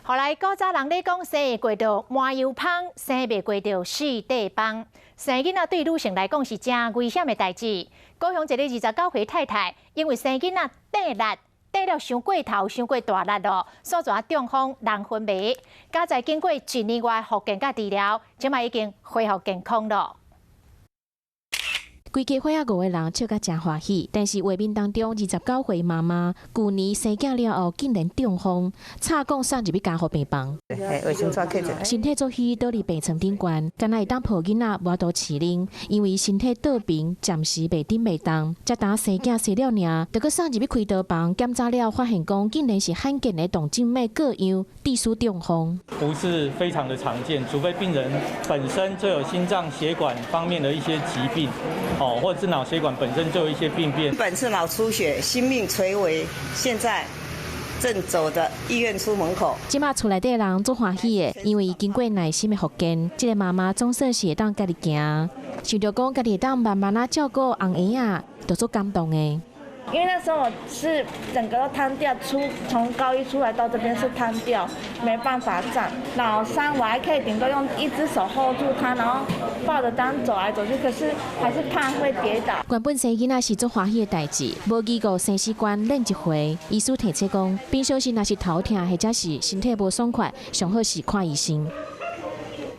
后来古早人咧讲，生会过着麻油芳，生袂过着四地帮。生囡仔对女性来讲是真危险的代志。高雄一个29岁太太，因为生囡仔短力，短了伤过头，伤过大力咯，所以中风人昏迷。加在经过1年外复健甲治疗，即卖已经恢复健康咯。 规家伙5个人笑甲真欢喜，但是画面当中29岁妈妈去年生囝了后，竟然中风，插管送入去加护病房。卫生纸摕一身体作虚倒伫病床顶悬，敢若会当抱囡仔无多饲奶，因为身体倒平，暂时袂顶袂动，才当生囝生了尔，就搁送入去开刀房检查了，发现讲竟然是罕见的动静脉各样地输中风。不是非常的常见，除非病人本身就有心脏血管方面的一些疾病。 或者是脑血管本身就有一些病变，本次脑出血，性命垂危，现在正走的医院出门口。即马厝内底人足欢喜的，因为经过耐心的复健，这个妈妈总算是会当家己行，想着讲家己会当慢慢啊照顾红婴仔，就足感动的。 因为那时候我是整个都瘫掉，从高一出来到这边是瘫掉，没办法站。脑伤我还可以顶多用一只手 hold 住它，然后抱着当走来走去，可是还是怕会跌倒。原本生囡仔是足欢喜的代志，无经过生死关练一回。医师提醒讲，平常时若是头痛或者是身体无爽快，上好是看医生。